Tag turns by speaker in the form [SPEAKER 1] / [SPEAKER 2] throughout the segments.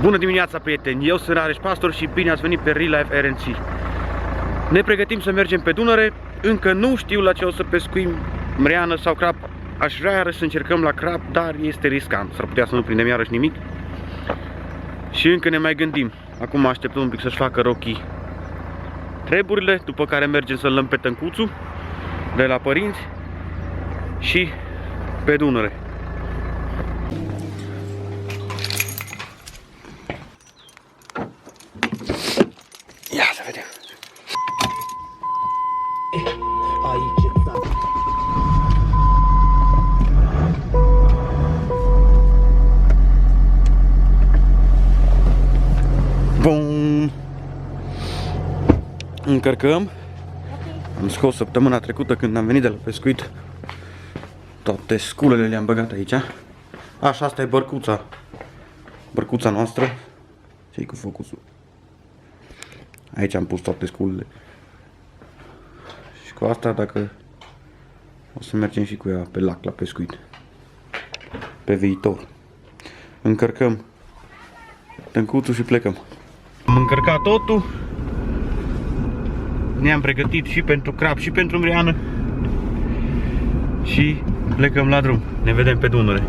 [SPEAKER 1] Bună dimineața, prieteni! Eu sunt Rareș Pastor și bine ați venit pe Real Life RNC. Ne pregătim să mergem pe Dunăre. Încă nu știu la ce o să pescuim, mreană sau crab. Aș vrea iarăși să încercăm la crab, dar este riscant. S-ar putea să nu prindem iarăși nimic. Și încă ne mai gândim. Acum așteptăm un pic să-și facă Rocky treburile, după care mergem să-l luăm pe Tâncuțu de la părinți și pe Dunăre. Ia să vedem.
[SPEAKER 2] Aici, da.
[SPEAKER 1] Bum! Încărcăm. Am scos săptămâna trecută când am venit de la pescuit. Toate sculele le-am băgat aici. Așa, asta e bărcuța. Bărcuța noastră. Ce-i cu focusul? Aici am pus toate sculele. Și cu asta, dacă o să mergem și cu ea pe lac la pescuit pe viitor. Încărcăm Tâncuțul și plecăm. Am încărcat totul. Ne-am pregătit și pentru crab și pentru mreană. Și plecăm la drum. Ne vedem pe Dunăre.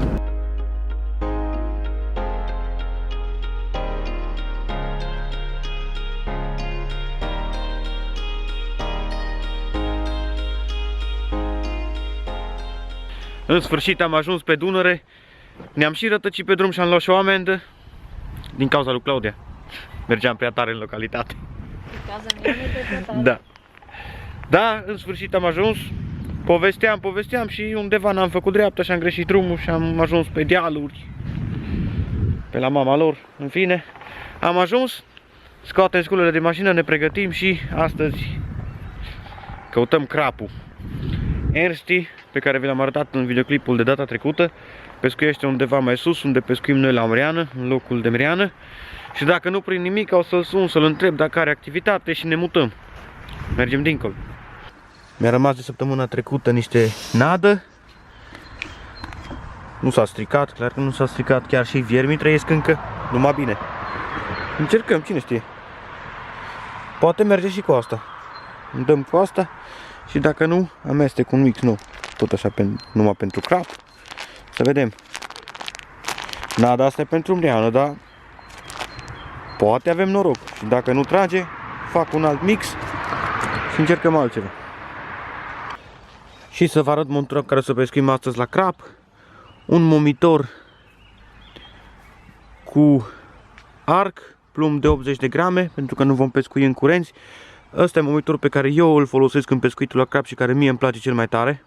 [SPEAKER 1] În sfârșit am ajuns pe Dunăre. Ne-am și rătăcit pe drum și am luat și o amendă din cauza lui Claudia. Mergeam prea tare în localitate. Da. Da, în sfârșit am ajuns. Povesteam și undeva n-am făcut dreapta și am greșit drumul și am ajuns pe dealuri. Pe la mama lor. În fine, am ajuns. Scoatem sculele de mașină, ne pregătim și astăzi căutăm crapul. Ernsti, pe care vi l-am arătat în videoclipul de data trecută, pescuiește undeva mai sus, unde pescuim noi la mreană, în locul de mreană. Și dacă nu prind nimic, o să-l sun, să-l întreb dacă are activitate și ne mutăm. Mergem dincolo. Mi-a rămas de săptămâna trecută niște nadă. Nu s-a stricat, clar că nu s-a stricat, chiar și viermii trăiesc încă, numai bine. Încercăm, cine știe. Poate merge și cu asta. Îmi dăm cu asta și dacă nu, amestec un mix nou. Tot așa, numai pentru crab. Să vedem. Nada asta e pentru mreană, dar poate avem noroc. Și dacă nu trage, fac un alt mix și încercăm altceva. Și să vă arăt montura cu care să pescuim astăzi la crab. Un momitor cu arc, plumb de 80 de grame, pentru că nu vom pescui în curenți. Ăsta e momitorul pe care eu îl folosesc în pescuitul la crab și care mie îmi place cel mai tare.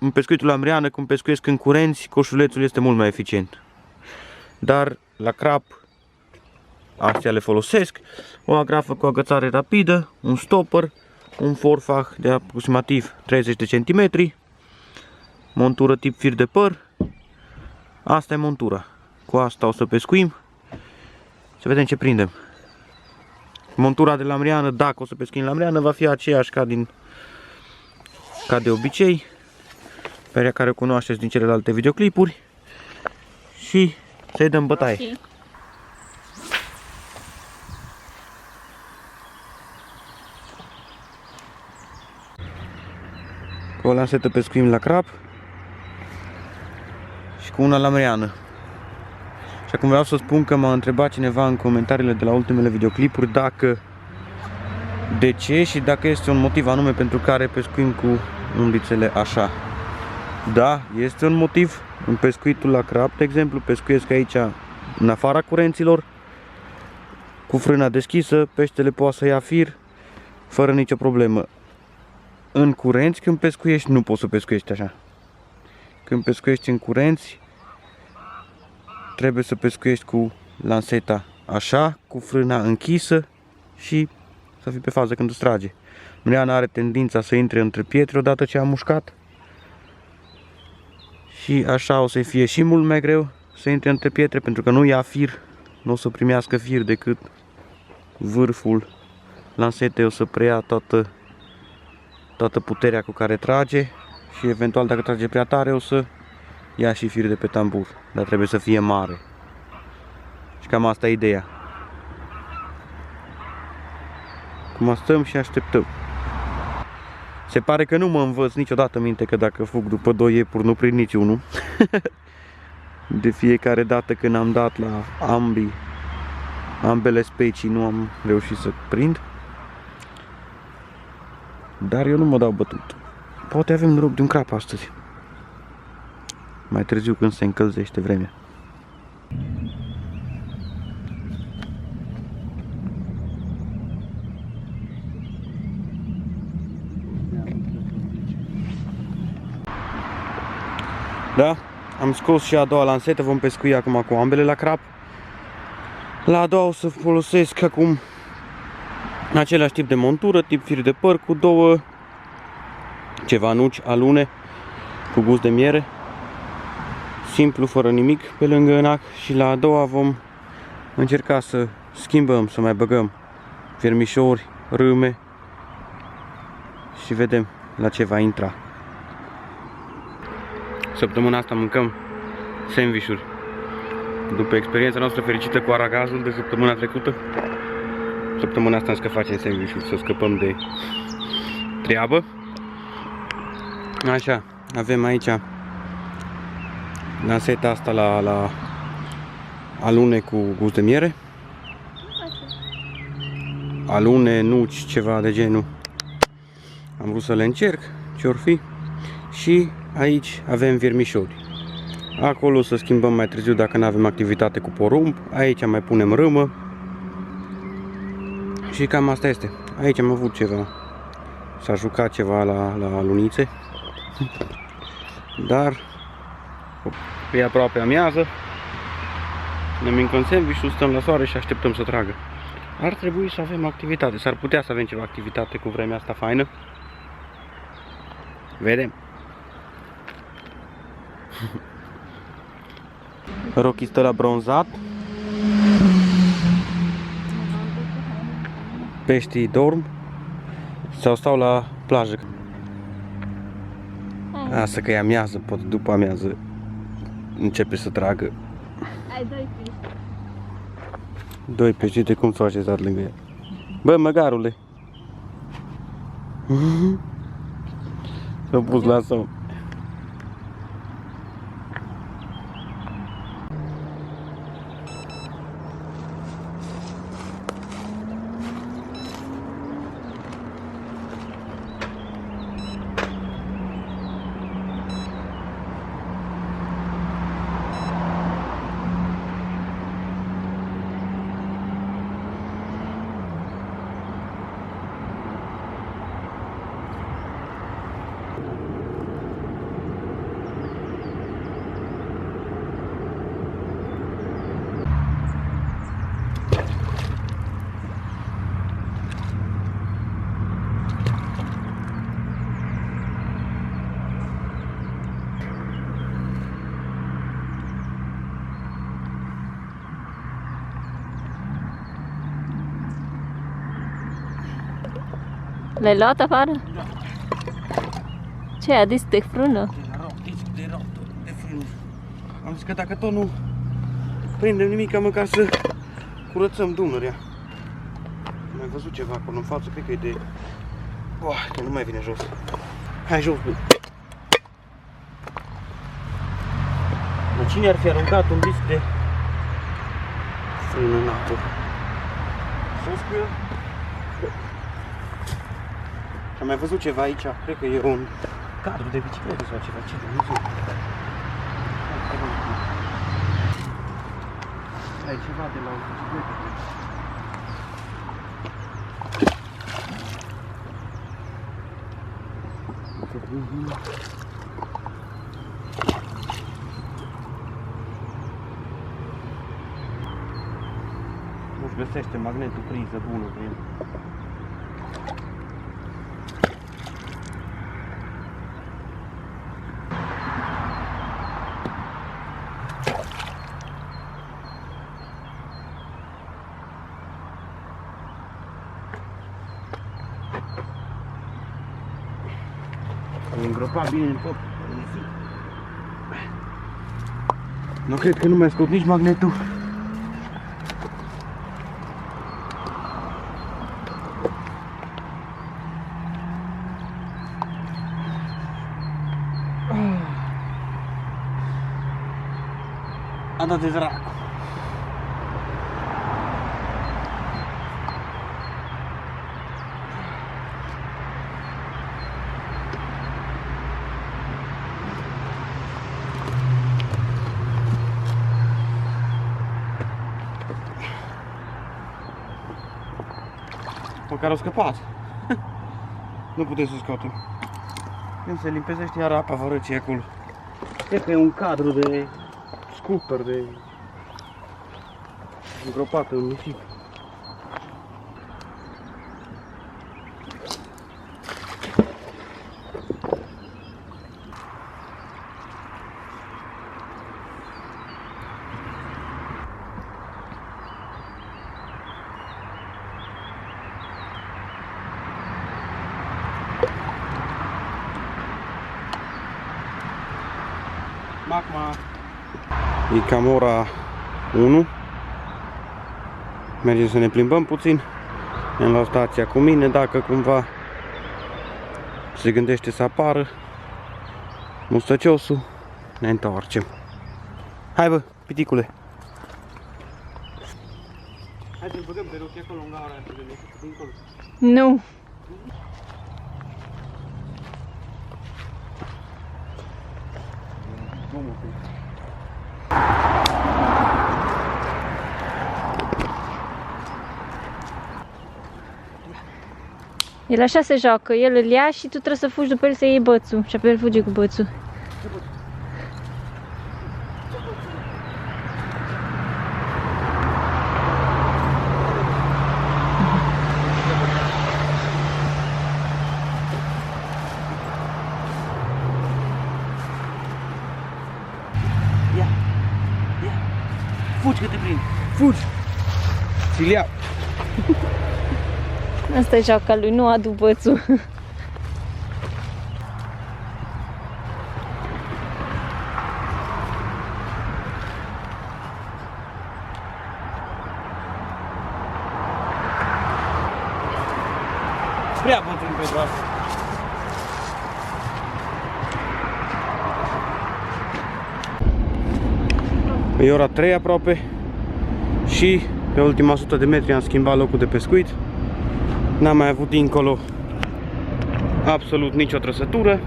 [SPEAKER 1] În pescuitul la mreană, când pescuiesc în curenți, coșulețul este mult mai eficient. Dar la crab astea le folosesc. O agrafă cu agățare rapidă, un stopper, un forfach de aproximativ 30 de cm, montură tip fir de păr. Asta e montura. Cu asta o să pescuim. Să vedem ce prindem. Montura de la mreană, dacă o să pescuim la mreană, va fi aceeași ca de obicei, pe care o cunoașteți din celelalte videoclipuri. Și să-i dăm bătaie. Okay. Cu o lansetă pescuim la crab și cu una la mreană. Și acum vreau să spun că m-a întrebat cineva în comentariile de la ultimele videoclipuri de ce și dacă este un motiv anume pentru care pescuim cu undițele așa. Da, este un motiv. În pescuitul la crab, de exemplu, pescuiesc aici în afara curenților, cu frâna deschisă, peștele poate să ia fir fără nicio problemă. În curenți, când pescuiești, nu poți să pescuiești așa. Când pescuiești în curenți, trebuie să pescuiești cu lanseta așa, cu frâna închisă și să fii pe fază când îți trage. Mreana are tendința să intre între pietre odată ce a mușcat. Și așa o să fie și mult mai greu să intre între pietre, pentru că nu ia fir, nu o să primească fir decât vârful lansetei, o să preia toată puterea cu care trage și eventual dacă trage prea tare o să ia și fir de pe tambur, dar trebuie să fie mare. Și cam asta e ideea. Acum stăm și așteptăm. Se pare că nu mă învăț niciodată minte că dacă fug după 2 iepuri nu prind niciunul. De fiecare dată când am dat la ambele specii nu am reușit să prind. Dar eu nu mă dau bătut. Poate avem noroc de un crap astăzi. Mai târziu când se încălzește vremea. Da, am scos și a doua lansetă, vom pescui acum cu ambele la crap. La a doua o să folosesc acum același tip de montură, tip fir de păr, cu 2 ceva nuci alune cu gust de miere. Simplu, fără nimic pe lângă înac. Și la a doua vom încerca să schimbăm, să mai băgăm vermișori, râme și vedem la ce va intra. Săptămâna asta mâncăm sandvișuri. După experiența noastră fericită cu aragazul de săptămâna trecută, săptămâna asta încă facem sandvișuri să scăpăm de treabă. Așa, avem aici lanseta asta la alune cu gust de miere. Alune, nuci, ceva de genul. Am vrut să le încerc ce-or fi. Și aici avem viermișori. Acolo să schimbăm mai târziu dacă nu avem activitate cu porumb. Aici mai punem râmă. Și cam asta este. Aici am avut ceva. S-a jucat ceva la lunițe. Dar e aproape amiază. Ne mâncăm sandwich-ul, stăm la soare și așteptăm să tragă. Ar trebui să avem activitate. S-ar putea să avem ceva activitate cu vremea asta faină. Vedem. Rocky stă la bronzat. Peștii dorm sau stau la plajă. Asta că e amiază, pot după amiază începe să tragă.
[SPEAKER 3] Ai 2 pești.
[SPEAKER 1] 2 pești, de cum s-au așezat lângă ea. Bă, măgarule! S-au pus la somn.
[SPEAKER 3] L-ai luat afară?
[SPEAKER 1] Da.
[SPEAKER 3] Ce ai adus de frână?
[SPEAKER 1] De frână. Am zis că dacă tot nu prindem nimic, măcar să curățăm Dunărea. Am mai văzut ceva acolo în față, cred că e de... că nu mai vine jos. Hai jos, bă. Cine ar fi aruncat un disc de frână în apă? Sus cu el? Am mai văzut ceva aici, cred că e un cadru de bicicletă sau ceva, ce Dumnezeu. Ai ceva de la o bicicletă. Nu-și găsește magnetul priză bună pe el. Am îngropat bine în pot. Nu cred că nu mi-a scos nici magnetul. dat de dracu. Măcar au scăpat. Nu putem să scoatem. Când se limpezește iar apa fără ce e acolo. Cred că e un cadru de scooter, de îngropată în nisip. Macma. E cam ora 1. Mergem să ne plimbăm puțin. Ne-am luat stația cu mine, dacă cumva se gândește să apară mustăciosul, ne întoarcem. Hai bă, piticule! Hai să-l băgăm pe rochii acolo în gara aia, dincolo.
[SPEAKER 3] Nu. El așa se joacă, el îl ia și tu trebuie să fugi după el să iei bățul și apoi el fuge cu bățul.
[SPEAKER 1] Ia! Ia! Fugi că te prind! Fugi! Ți-l iau!
[SPEAKER 3] Asta e joaca lui, nu adu bățul.
[SPEAKER 1] Prea bătrân pentru asta. E ora 3 aproape și pe ultima 100 de metri am schimbat locul de pescuit. N-am mai avut dincolo absolut nicio trăsătură.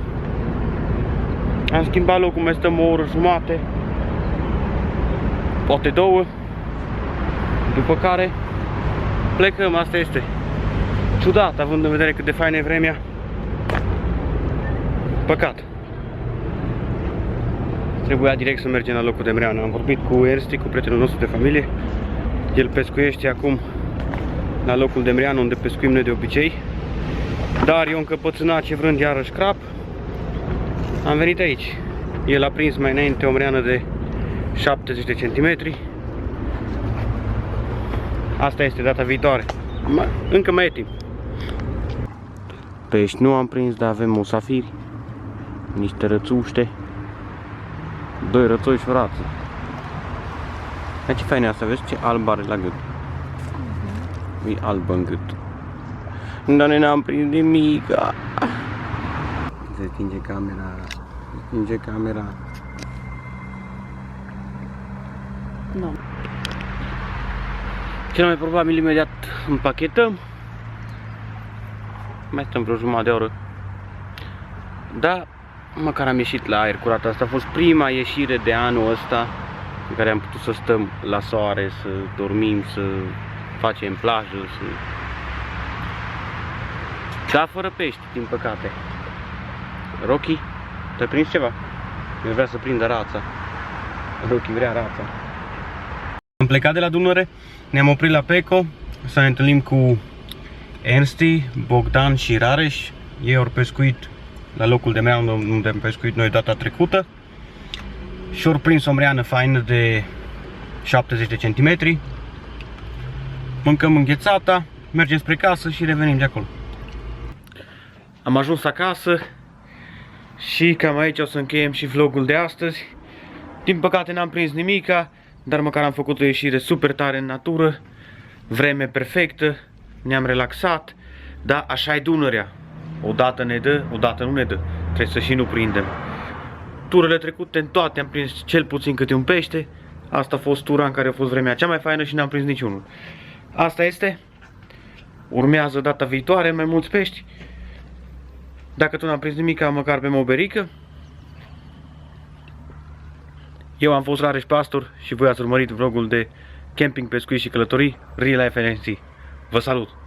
[SPEAKER 1] Am schimbat locul, mai stăm o oră jumate, poate două, după care plecăm. Asta este ciudat, având în vedere cât de faină e vremea. Păcat. Trebuia direct să mergem la locul de Mreană. Am vorbit cu Ersti, cu prietenul nostru de familie. El pescuiește acum la locul de Mreană, unde pescuim noi de obicei. Dar eu încăpățânat și vrând iarăși crap, am venit aici. El a prins mai înainte o mreană de 70 de centimetri. Asta este data viitoare. Încă mai e timp. Pești nu am prins, dar avem musafiri, niște rățuște, 2 rățoi și o rață. Dar ce fain e asta, vezi ce alb are la gât. E albă în gât. Dar noi n-am prins nimic. Se stinge camera. Se stinge camera.
[SPEAKER 3] Nu.
[SPEAKER 1] Cel mai probabil imediat împachetăm. Mai stăm vreo jumătate de oră. Da, măcar am ieșit la aer curat. Asta a fost prima ieșire de anul ăsta în care am putut să stăm la soare, să dormim, să facem plajă, să... Da, fără pești, din păcate. Rocky, te-ai prins ceva? Eu vreau să prindă rața. Rocky vrea rața. Am plecat de la Dunăre, ne-am oprit la Peco să ne întâlnim cu Ersti, Bogdan și Rareș. Ei au pescuit la locul de Mreană unde am pescuit noi data trecută și au prins o mreană faină de 70 de centimetri. Mâncăm înghețata, mergem spre casă și revenim de acolo. Am ajuns acasă și cam aici o să încheiem și vlogul de astăzi. Din păcate n-am prins nimica, dar măcar am făcut o ieșire super tare în natură, vreme perfectă, ne-am relaxat, dar așa e Dunărea. Odată ne dă, odată nu ne dă, trebuie să și nu prindem. Turele trecute în toate am prins cel puțin câte un pește, Asta a fost tura în care a fost vremea cea mai faină și n-am prins niciunul. Asta este. Urmează data viitoare mai mulți pești. Dacă tu n-am prins nimic, măcar pe o berică. Eu am fost Rareș Pastor și voi ați urmărit vlogul de camping, pescuit și călătorii Real Life NC. Vă salut!